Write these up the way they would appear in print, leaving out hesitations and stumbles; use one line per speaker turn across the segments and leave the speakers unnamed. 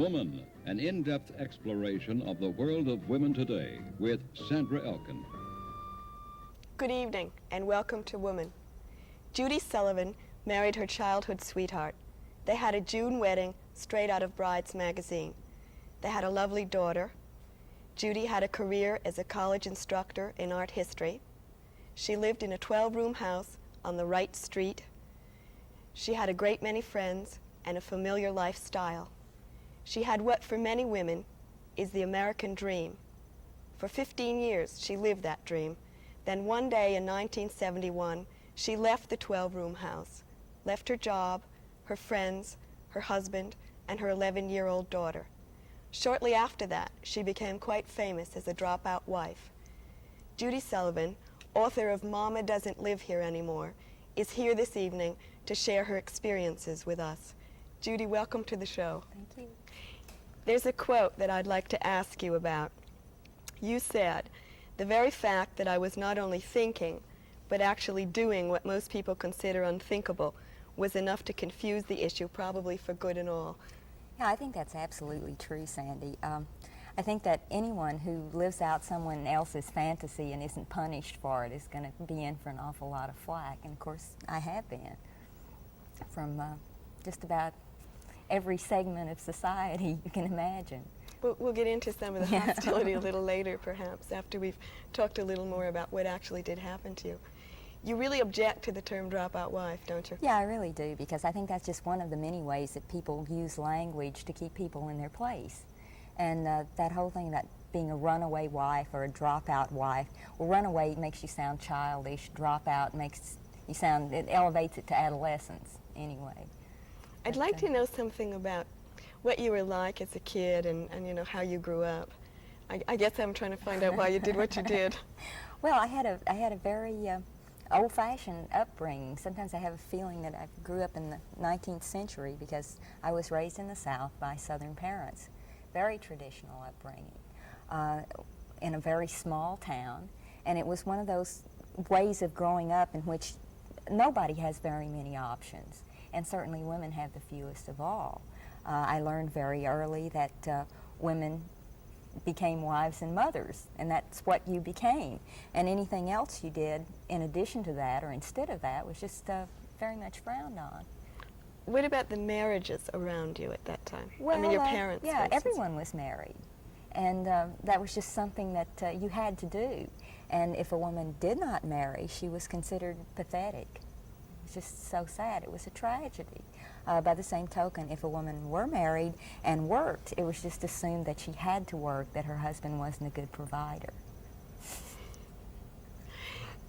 Woman, an in-depth exploration of the world of women today with Sandra Elkin.
Good evening and welcome to Woman. Judy Sullivan married her childhood sweetheart. They had a June wedding straight out of Brides magazine. They had a lovely daughter. Judy had a career as a college instructor in art history. She lived in a 12-room house on the right street. She had a great many friends and a familiar lifestyle. She had what for many women is the American dream. For 15 years she lived that dream. Then one day in 1971 she left the 12-room house, left her job, her friends, her husband, and her 11-year-old daughter. Shortly after that she became quite famous as a dropout wife. Judy Sullivan, author of Mama Doesn't Live Here Anymore, is here this evening to share her experiences with us. Judy, welcome to the show.
Thank you.
There's a quote that I'd like to ask you about. You said, "The very fact that I was not only thinking, but actually doing what most people consider unthinkable was enough to confuse the issue, probably for good and all."
Yeah, I think that's absolutely true, Sandy. I think that anyone who lives out someone else's fantasy and isn't punished for it is going to be in for an awful lot of flack. And of course, I have been from just about every segment of society you can imagine.
We'll get into some of the hostility a little later, perhaps, after we've talked a little more about what actually did happen to you. You really object to the term dropout wife, don't you?
Yeah, I really do, because I think that's just one of the many ways that people use language to keep people in their place. And that whole thing about being a runaway wife or a dropout wife, well, runaway makes you sound childish, dropout makes you sound, it elevates it to adolescence anyway.
I'd like to know something about what you were like as a kid and you know, how you grew up. I guess I'm trying to find out why you did what you did.
Well, I had a very old-fashioned upbringing. Sometimes I have a feeling that I grew up in the 19th century because I was raised in the South by Southern parents. Very traditional upbringing in a very small town, and it was one of those ways of growing up in which nobody has very many options, and certainly women have the fewest of all. I learned very early that women became wives and mothers, and that's what you became, and anything else you did in addition to that or instead of that was just very much frowned on.
What about the marriages around you at that time?
Well,
I mean, your parents.
Yeah, everyone was married, and that was just something that you had to do. And if a woman did not marry, she was considered pathetic. It was just so sad. It was a tragedy. By the same token, if a woman were married and worked, it was just assumed that she had to work, that her husband wasn't a good provider.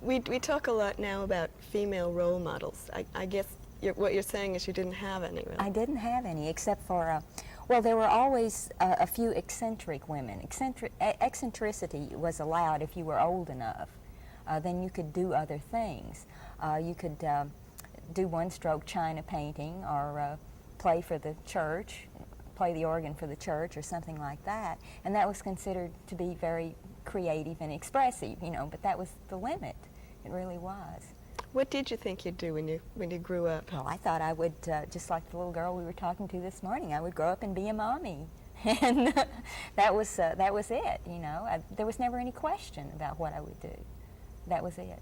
We talk a lot now about female role models. I guess what you're saying is you didn't have any, really.
I didn't have any, except for, well, there were always a few eccentric women. Eccentricity was allowed if you were old enough. Then you could do other things. You could do one-stroke china painting or play for the church, play the organ for the church or something like that. And that was considered to be very creative and expressive, you know, but that was the limit. It really was.
What did you think you'd do when you grew up?
Well, I thought I would, just like the little girl we were talking to this morning, I would grow up and be a mommy. And that was it, you know. There was never any question about what I would do. That was it.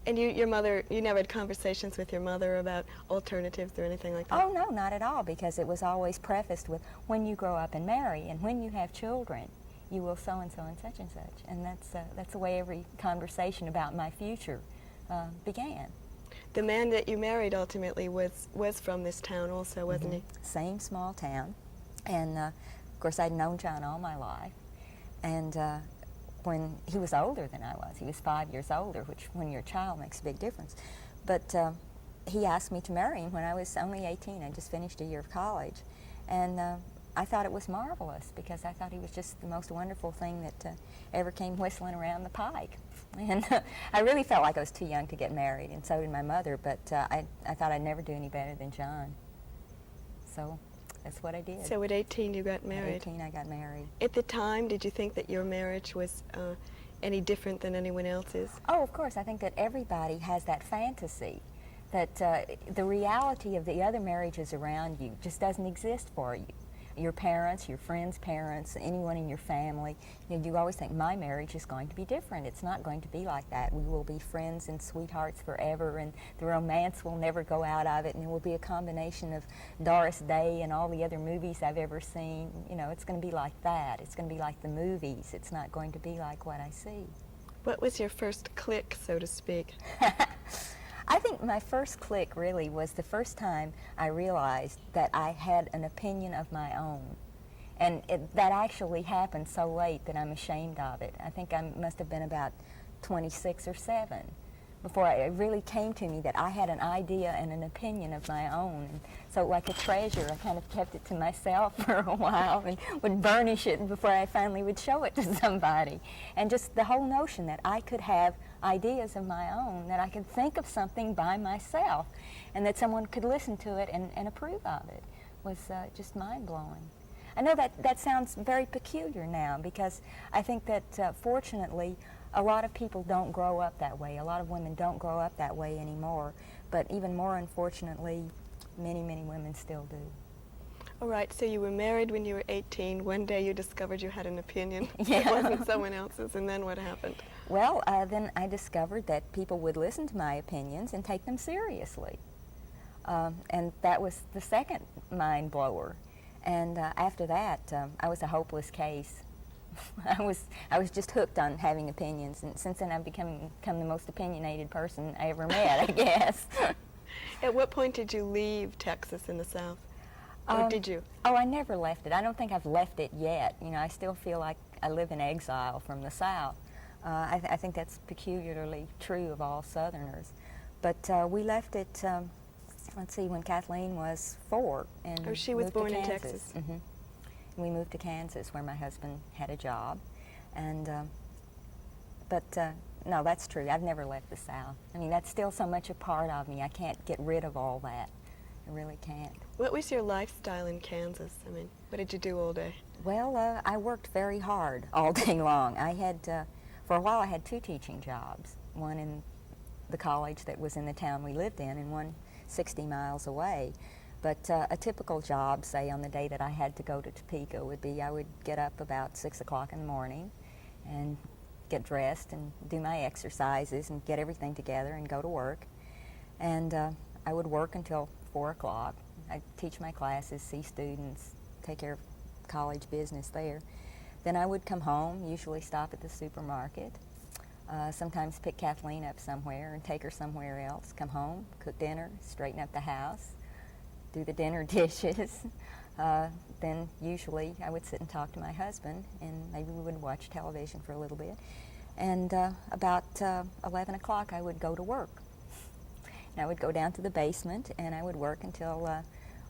And your mother, you never had conversations with your mother about alternatives or anything like that?
Oh, no, not at all, because it was always prefaced with, when you grow up and marry, and when you have children, you will so-and-so and such and such. And that's the way every conversation about my future began.
The man that you married ultimately was from this town also, wasn't he?
Same small town. And, of course, I'd known John all my life. And when he was older than I was, he was 5 years older, which when you're a child makes a big difference. But he asked me to marry him when I was only 18. I just finished a year of college. And I thought it was marvelous because I thought he was just the most wonderful thing that ever came whistling around the pike. And I really felt like I was too young to get married, and so did my mother, but I thought I'd never do any better than John. So that's what I did.
So at 18 you got married?
At 18 I got married.
At the time, did you think that your marriage was any different than anyone else's?
Oh, of course. I think that everybody has that fantasy that the reality of the other marriages around you just doesn't exist for you. your parents, your friends' parents, anyone in your family, you always think my marriage is going to be different. It's not going to be like that. We will be friends and sweethearts forever, and the romance will never go out of it, and it will be a combination of Doris Day and all the other movies I've ever seen. It's going to be like that. It's going to be like the movies. It's not going to be like what I see.
What was your first click, so to speak?
I think my first click really was the first time I realized that I had an opinion of my own. And that actually happened so late that I'm ashamed of it. I think I must have been about 26 or 7 before it really came to me that I had an idea and an opinion of my own. And so like a treasure, I kind of kept it to myself for a while and would burnish it before I finally would show it to somebody. And just the whole notion that I could have ideas of my own, that I could think of something by myself, and that someone could listen to it and approve of it was just mind-blowing. I know that sounds very peculiar now, because I think that fortunately a lot of people don't grow up that way. A lot of women don't grow up that way anymore, but even more unfortunately, many, many women still do.
All right, so you were married when you were 18. One day you discovered you had an opinion.
Yeah.
It wasn't someone else's, and then what happened?
Well, then I discovered that people would listen to my opinions and take them seriously. And that was the second mind blower. And after that, I was a hopeless case. I was just hooked on having opinions, and since then I've become the most opinionated person I ever met, I guess.
At what point did you leave Texas in the South? Or did you?
Oh, I never left it. I don't think I've left it yet. I still feel like I live in exile from the South. I think that's peculiarly true of all Southerners. But we left it, let's see, when Kathleen was 4. And
she was
moved
born
to
in
Kansas.
Texas.
Mm-hmm. We moved to Kansas, where my husband had a job. And, no, that's true. I've never left the South. I mean, that's still so much a part of me. I can't get rid of all that. I really can't.
What was your lifestyle in Kansas? I mean, what did you do all day?
Well, I worked very hard all day long. I had, for a while, I had 2 teaching jobs, one in the college that was in the town we lived in, and one 60 miles away. But a typical job, say on the day that I had to go to Topeka, would be I would get up about 6 o'clock in the morning and get dressed and do my exercises and get everything together and go to work. And I would work until 4 o'clock. I'd teach my classes, see students, take care of college business there. Then I would come home, usually stop at the supermarket, sometimes pick Kathleen up somewhere and take her somewhere else, come home, cook dinner, straighten up the house, do the dinner dishes. Then usually I would sit and talk to my husband, and maybe we would watch television for a little bit. And about 11 o'clock I would go to work. And I would go down to the basement and I would work until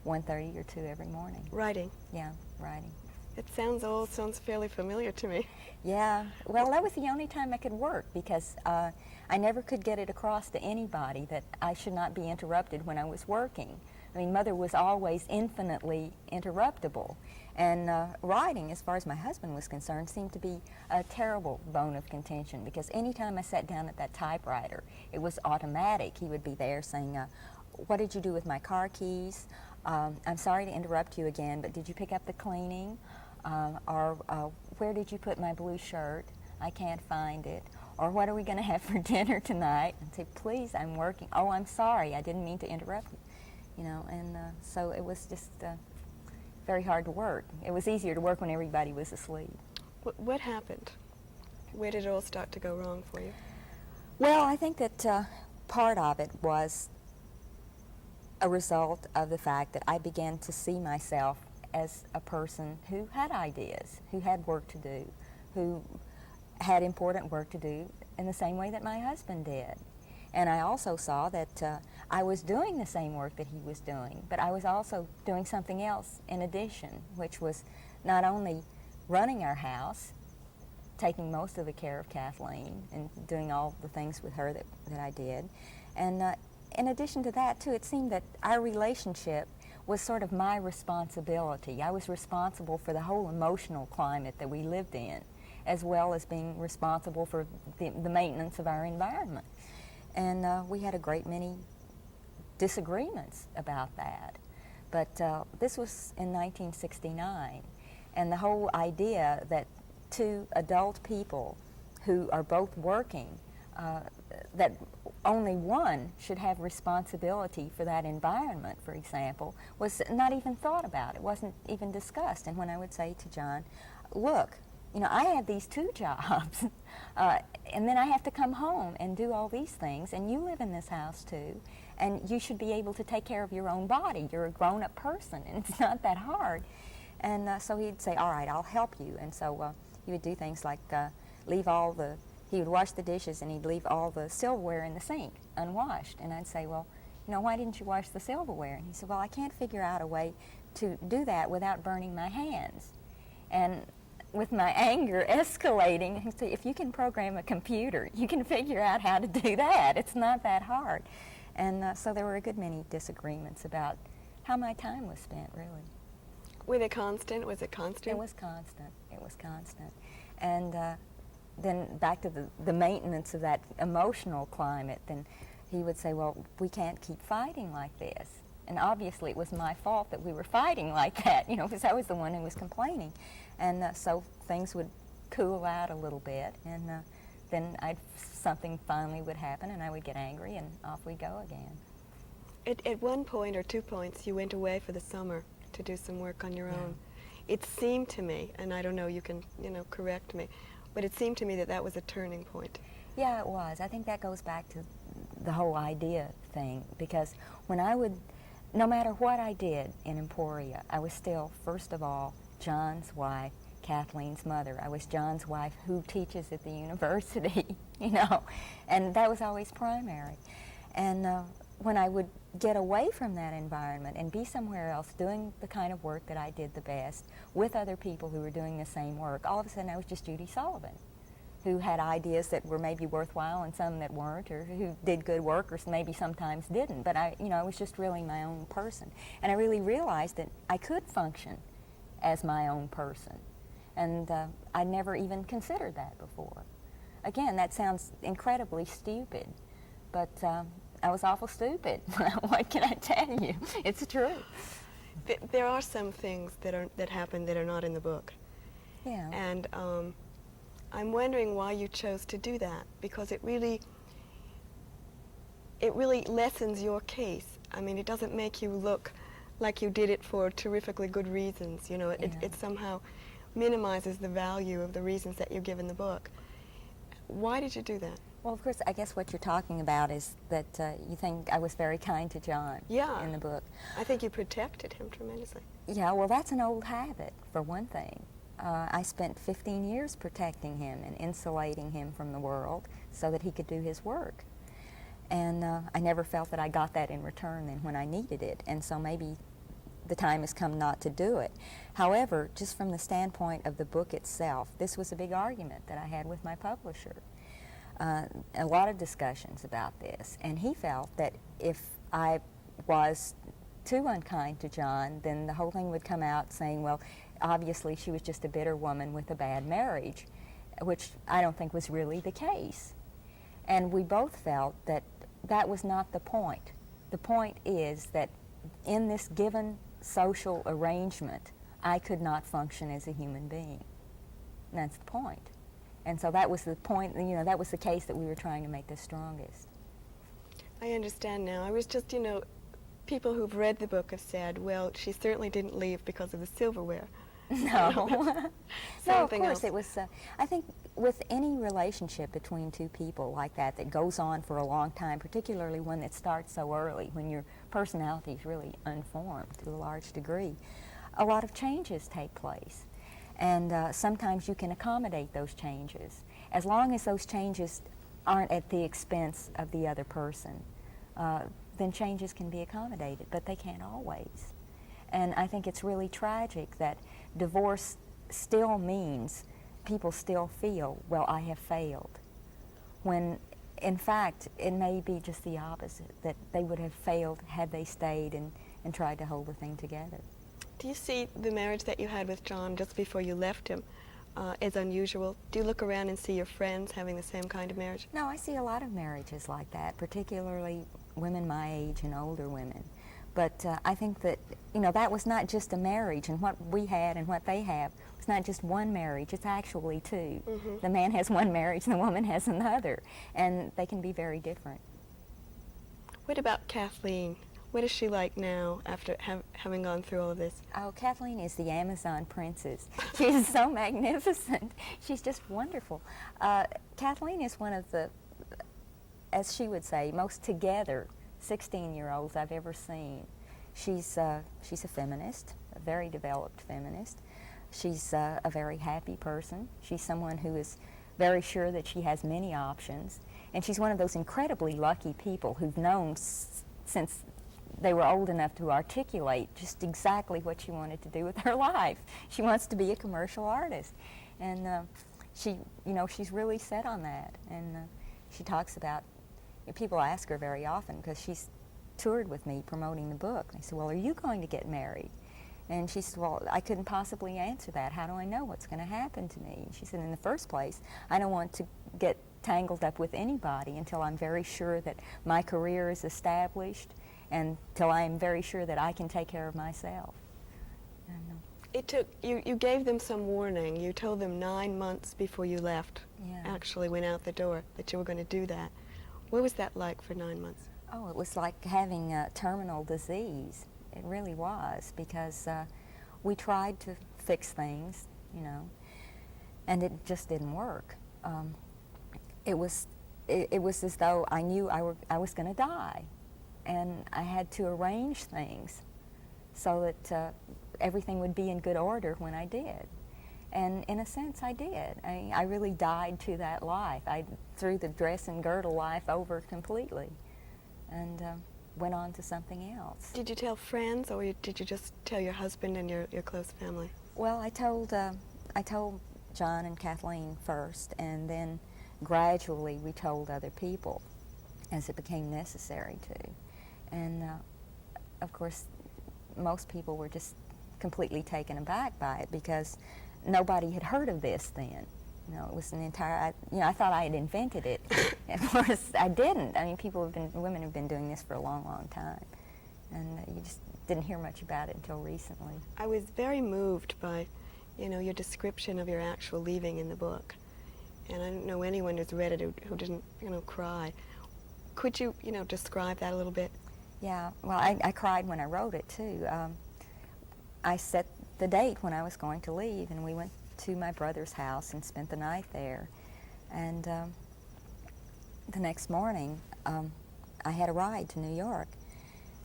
1:30 or 2 every morning.
Writing?
Yeah, writing.
It sounds fairly familiar to me.
Yeah, well, that was the only time I could work, because I never could get it across to anybody that I should not be interrupted when I was working. I mean, Mother was always infinitely interruptible. And writing, as far as my husband was concerned, seemed to be a terrible bone of contention, because any time I sat down at that typewriter, it was automatic. He would be there saying, what did you do with my car keys? I'm sorry to interrupt you again, but did you pick up the cleaning? Or where did you put my blue shirt? I can't find it. Or what are we going to have for dinner tonight? And say, please, I'm working. Oh, I'm sorry, I didn't mean to interrupt you. And so it was just very hard to work. It was easier to work when everybody was asleep.
What happened? Where did it all start to go wrong for you?
Well, I think that part of it was a result of the fact that I began to see myself as a person who had ideas, who had work to do, who had important work to do in the same way that my husband did. And I also saw that I was doing the same work that he was doing, but I was also doing something else in addition, which was not only running our house, taking most of the care of Kathleen and doing all the things with her that I did. And in addition to that, too, it seemed that our relationship was sort of my responsibility. I was responsible for the whole emotional climate that we lived in, as well as being responsible for the maintenance of our environment. And we had a great many disagreements about that. But this was in 1969, and the whole idea that two adult people who are both working, that only one should have responsibility for that environment, for example, was not even thought about. It wasn't even discussed. And when I would say to John, look, you know, I have these two jobs, and then I have to come home and do all these things, and you live in this house too, and you should be able to take care of your own body. You're a grown-up person, and it's not that hard. And so he'd say, all right, I'll help you. And so he would do things like he would wash the dishes, and he'd leave all the silverware in the sink unwashed. And I'd say, well, you know, why didn't you wash the silverware? And he said, well, I can't figure out a way to do that without burning my hands. And with my anger escalating, he said, if you can program a computer, you can figure out how to do that. It's not that hard. And so there were a good many disagreements about how my time was spent, really.
Was it constant? Was it constant?
It was constant. It was constant. And then back to the maintenance of that emotional climate, then he would say, well, we can't keep fighting like this. And obviously it was my fault that we were fighting like that, you know, because I was the one who was complaining. And so things would cool out a little bit, and then something finally would happen, and I would get angry, and off we go again.
At one point or 2 points, you went away for the summer to do some work on your own. It seemed to me, and I don't know, you can, you know, correct me, but it seemed to me that that was a turning point.
Yeah, it was. I think that goes back to the whole idea thing, because when I would, no matter what I did in Emporia, I was still, first of all, John's wife, Kathleen's mother. I was John's wife who teaches at the university, you know, and that was always primary. And when I would get away from that environment and be somewhere else doing the kind of work that I did the best with other people who were doing the same work, all of a sudden I was just Judy Sullivan, who had ideas that were maybe worthwhile and some that weren't, or who did good work or maybe sometimes didn't. But I was just really my own person. And I really realized that I could function as my own person. And I never even considered that before. Again, that sounds incredibly stupid, but I was awful stupid. What can I tell you? It's true.
There are some things that happen that are not in the book.
Yeah.
And I'm wondering why you chose to do that, because it really lessens your case. I mean, it doesn't make you look like you did it for terrifically good reasons. You know, it somehow minimizes the value of the reasons that you give in the book. Why did you do that?
Well, of course, I guess what you're talking about is that you think I was very kind to John in the book.
I think you protected him tremendously.
Yeah, well, that's an old habit, for one thing. I spent 15 years protecting him and insulating him from the world so that he could do his work. And I never felt that I got that in return then when I needed it, and so maybe the time has come not to do it. However, just from the standpoint of the book itself, this was a big argument that I had with my publisher. A lot of discussions about this, and he felt that if I was too unkind to John, then the whole thing would come out saying, well, obviously she was just a bitter woman with a bad marriage, which I don't think was really the case. And we both felt that that was not the point. The point is that in this given social arrangement, I could not function as a human being. And that's the point. And so that was the point, you know, that was the case that we were trying to make the strongest.
I understand now. I was just, you know, people who've read the book have said, well, she certainly didn't leave because of the silverware.
No. No, of course
else.
It was, I think with any relationship between two people like that goes on for a long time, particularly one that starts so early, when your personality is really unformed to a large degree, a lot of changes take place. And sometimes you can accommodate those changes, as long as those changes aren't at the expense of the other person. Then changes can be accommodated, but they can't always. And I think it's really tragic that divorce still means people still feel, well, I have failed, when in fact it may be just the opposite, that they would have failed had they stayed and tried to hold the thing together.
Do you see the marriage that you had with John just before you left him as unusual? Do you look around and see your friends having the same kind of marriage?
No, I see a lot of marriages like that, particularly women my age and older women. But I think that, that was not just a marriage, and what we had and what they have was not just one marriage, it's actually two.
Mm-hmm.
The man has one marriage and the woman has another, and they can be very different.
What about Kathleen? What is she like now after having gone through all of this?
Oh, Kathleen is the Amazon princess. She is so magnificent. She's just wonderful. Kathleen is one of the, as she would say, most together 16-year-olds I've ever seen. She's a feminist, a very developed feminist. She's a very happy person. She's someone who is very sure that she has many options. And she's one of those incredibly lucky people who've known since they were old enough to articulate just exactly what she wanted to do with her life. She wants to be a commercial artist. And she's really set on that. And she talks about, people ask her very often, because she's toured with me promoting the book. They said, well, are you going to get married? And she said, well, I couldn't possibly answer that. How do I know what's going to happen to me? She said, in the first place, I don't want to get tangled up with anybody until I'm very sure that my career is established and till I am very sure that I can take care of myself.
It took, you gave them some warning. You told them 9 months before you left, actually went out the door, that you were going to do that. What was that like for 9 months?
Oh, it was like having a terminal disease. It really was, because we tried to fix things, and it just didn't work. It was as though I knew I was going to die, and I had to arrange things so that everything would be in good order when I did. And in a sense, I did. I really died to that life. I threw the dress and girdle life over completely and went on to something else.
Did you tell friends, or did you just tell your husband and your close family?
Well, I told John and Kathleen first, and then gradually we told other people as it became necessary to. And of course, most people were just completely taken aback by it, because nobody had heard of this then. It was an entire, I thought I had invented it. Of course, I didn't. I mean, women have been doing this for a long, long time. And you just didn't hear much about it until recently.
I was very moved by, your description of your actual leaving in the book. And I don't know anyone who's read it who didn't, cry. Could you, describe that a little bit?
Yeah, well, I cried when I wrote it, too. I set the date when I was going to leave, and we went to my brother's house and spent the night there. And the next morning, I had a ride to New York,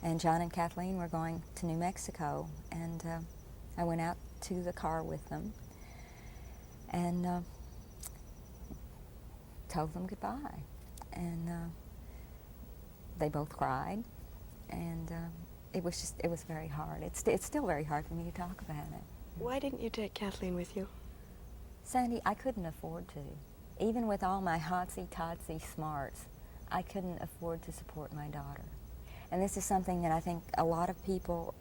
and John and Kathleen were going to New Mexico, and I went out to the car with them and told them goodbye. And they both cried, and it was very hard. It's still very hard for me to talk about it.
Why didn't you take Kathleen with you?
Sandy, I couldn't afford to. Even with all my hotsy-totsy smarts, I couldn't afford to support my daughter. And this is something that I think a lot of people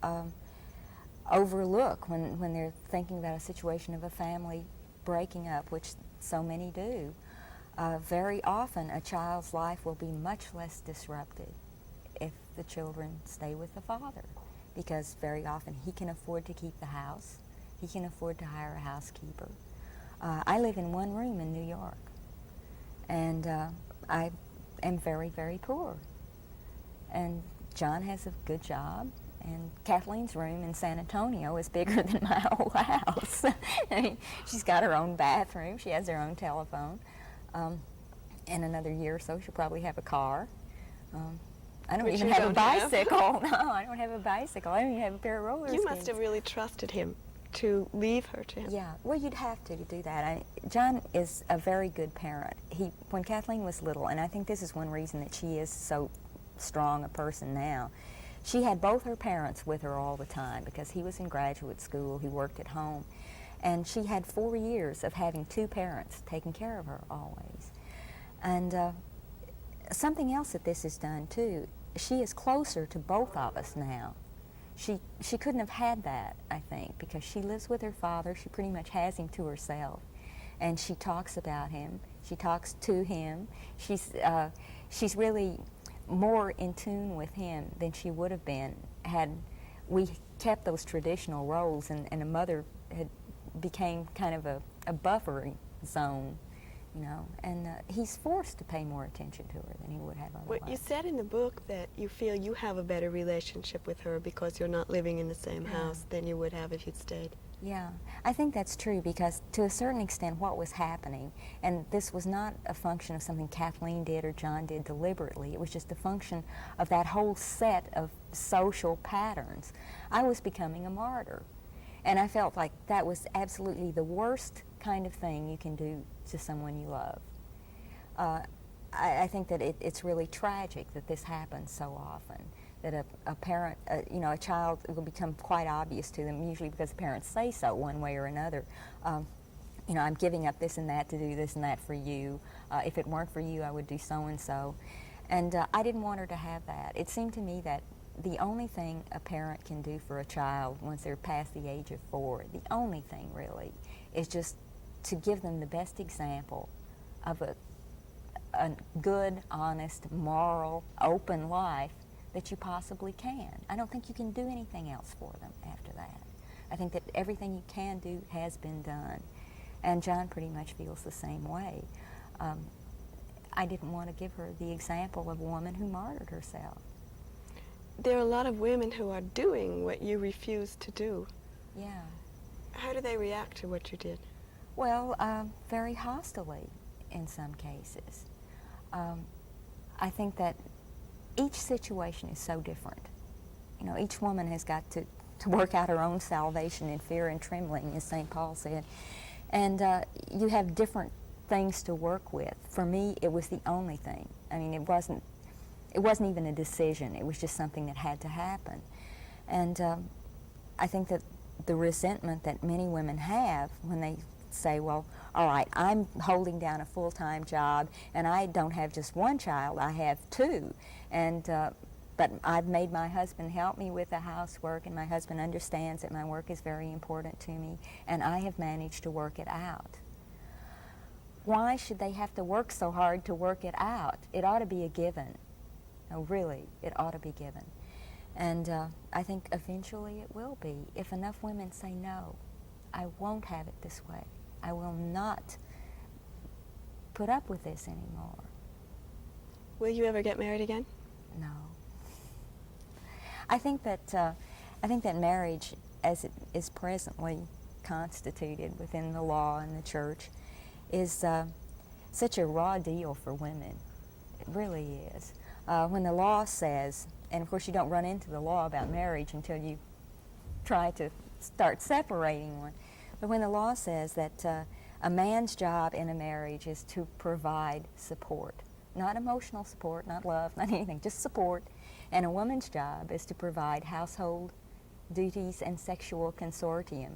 overlook when they're thinking about a situation of a family breaking up, which so many do. Very often, a child's life will be much less disrupted if the children stay with the father, because very often he can afford to keep the house. He can afford to hire a housekeeper. I live in one room in New York, and I am very, very poor. And John has a good job, and Kathleen's room in San Antonio is bigger than my whole house. I mean, she's got her own bathroom, she has her own telephone. In another year or so, she'll probably have a car. I don't even have a bicycle. No, I don't have a bicycle. I don't even have a pair of roller skates.
You must have really trusted him to leave her to him.
Yeah, well, you'd have to do that. John is a very good parent. When Kathleen was little, and I think this is one reason that she is so strong a person now, she had both her parents with her all the time, because he was in graduate school, he worked at home, and she had 4 years of having two parents taking care of her always. And something else that this has done too, she is closer to both of us now. She couldn't have had that, I think, because she lives with her father. She pretty much has him to herself, and she talks about him. She talks to him. She's really more in tune with him than she would have been had we kept those traditional roles, and a mother had became kind of a buffering zone, you know, and he's forced to pay more attention to her than he would have otherwise.
Well, you said in the book that you feel you have a better relationship with her because you're not living in the same house than you would have if you'd stayed.
Yeah, I think that's true, because to a certain extent what was happening, and this was not a function of something Kathleen did or John did deliberately, it was just a function of that whole set of social patterns. I was becoming a martyr, and I felt like that was absolutely the worst kind of thing you can do to someone you love. I think that it's really tragic that this happens so often, that a parent, you know, a child will become quite obvious to them, usually because the parents say so one way or another. You know, I'm giving up this and that to do this and that for you. If it weren't for you, I would do so and so. And I didn't want her to have that. It seemed to me that the only thing a parent can do for a child once they're past the age of 4, the only thing really, is just to give them the best example of a good, honest, moral, open life that you possibly can. I don't think you can do anything else for them after that. I think that everything you can do has been done. And John pretty much feels the same way. I didn't want to give her the example of a woman who martyred herself.
There are a lot of women who are doing what you refused to do.
Yeah.
How do they react to what you did?
Well, very hostilely in some cases. I think that each situation is so different. You know, each woman has got to work out her own salvation in fear and trembling, as St. Paul said. And you have different things to work with. For me, it was the only thing. I mean, it wasn't even a decision. It was just something that had to happen. And I think that the resentment that many women have when they say, well, all right, I'm holding down a full-time job, and I don't have just one child, I have 2. And but I've made my husband help me with the housework, and my husband understands that my work is very important to me, and I have managed to work it out. Why should they have to work so hard to work it out? It ought to be a given. No, really, it ought to be given. And I think eventually it will be, if enough women say, no, I won't have it this way. I will not put up with this anymore.
Will you ever get married again?
No. I think that marriage, as it is presently constituted within the law and the church, is such a raw deal for women. It really is. When the law says, and of course you don't run into the law about marriage until you try to start separating one, but when the law says that a man's job in a marriage is to provide support, not emotional support, not love, not anything, just support, and a woman's job is to provide household duties and sexual consortium,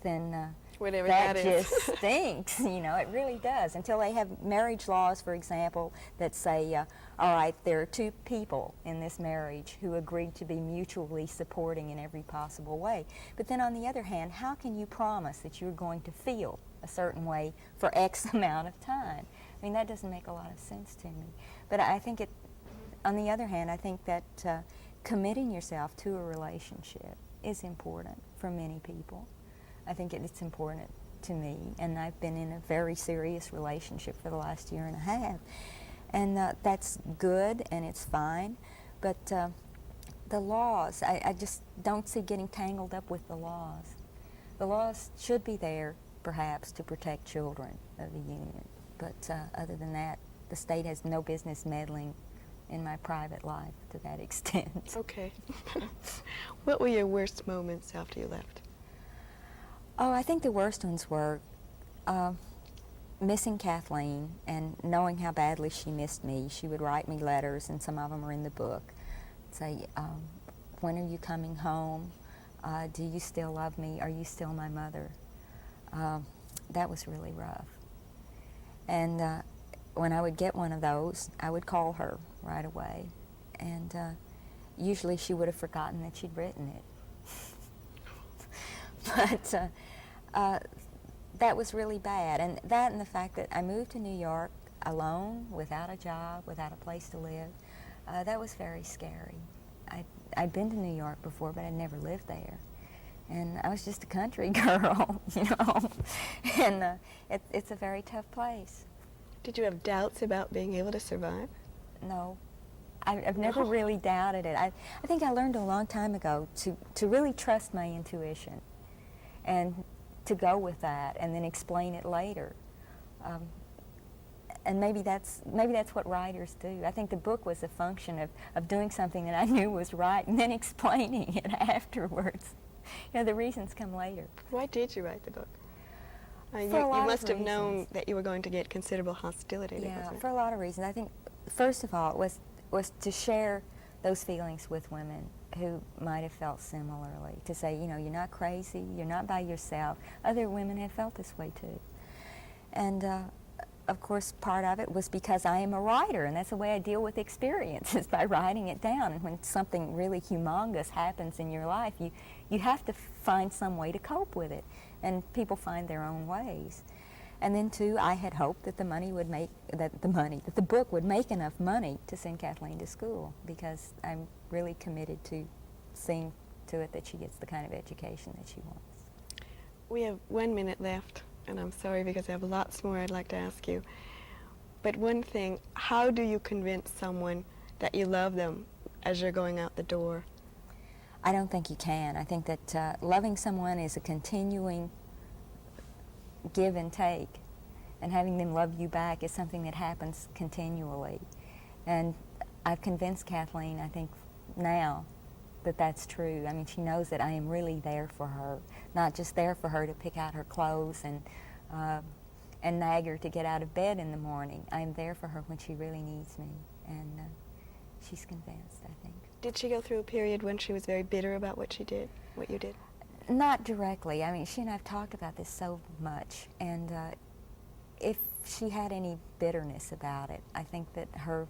then
Whatever
that
that
just
is.
stinks, you know, it really does. Until they have marriage laws, for example, that say, all right, there are 2 people in this marriage who agreed to be mutually supporting in every possible way. But then on the other hand, how can you promise that you're going to feel a certain way for X amount of time? I mean, that doesn't make a lot of sense to me. But I think on the other hand, I think that committing yourself to a relationship is important for many people. I think it's important to me, and I've been in a very serious relationship for the last year and a half. And that's good and it's fine, but the laws, I just don't see getting tangled up with the laws. The laws should be there, perhaps, to protect children of the union, but other than that, the state has no business meddling in my private life to that extent.
Okay. What were your worst moments after you left?
Oh, I think the worst ones were missing Kathleen and knowing how badly she missed me. She would write me letters, and some of them are in the book. Say, when are you coming home? Do you still love me? Are you still my mother? That was really rough. And when I would get one of those, I would call her right away. And usually she would have forgotten that she'd written it. But that was really bad. And that and the fact that I moved to New York alone, without a job, without a place to live. That was very scary. I'd been to New York before, but I'd never lived there. And I was just a country girl, you know, and it's a very tough place.
Did you have doubts about being able to survive?
No, I've never really doubted it. I think I learned a long time ago to really trust my intuition and to go with that and then explain it later. And maybe that's what writers do. I think the book was a function of doing something that I knew was right and then explaining it afterwards. You know, the reasons come later.
Why did you write the book? You
You
must have known that you were going to get considerable hostility.
Yeah,
wasn't it?
for a lot of reasons. I think, first of all, it was to share those feelings with women who might have felt similarly. To say, you know, you're not crazy, you're not by yourself. Other women have felt this way too. And of course, part of it was because I am a writer, and that's the way I deal with experiences, by writing it down. And when something really humongous happens in your life, you have to find some way to cope with it. And people find their own ways. And then too, I had hoped that that the book would make enough money to send Kathleen to school, because I'm really committed to seeing to it that she gets the kind of education that she wants.
We have 1 minute left, and I'm sorry because I have lots more I'd like to ask you. But one thing, how do you convince someone that you love them as you're going out the door?
I don't think you can. I think that loving someone is a continuing give and take, and having them love you back is something that happens continually. And I've convinced Kathleen, I think now, that that's true. I mean, she knows that I am really there for her, not just there for her to pick out her clothes and nag her to get out of bed in the morning. I am there for her when she really needs me, and she's convinced, I think.
Did she go through a period when she was very bitter about what you did?
Not directly. I mean, she and I have talked about this so much, and if she had any bitterness about it, I think that her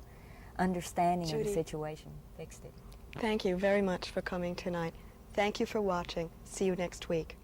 understanding of the
Judy,
situation fixed it.
thank you very much for coming tonight. Thank you for watching. See you next week.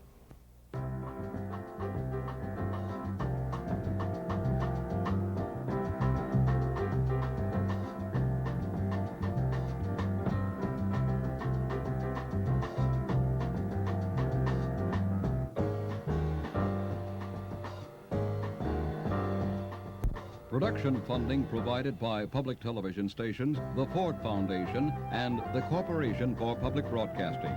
Production funding provided by public television stations, the Ford Foundation, and the Corporation for Public Broadcasting.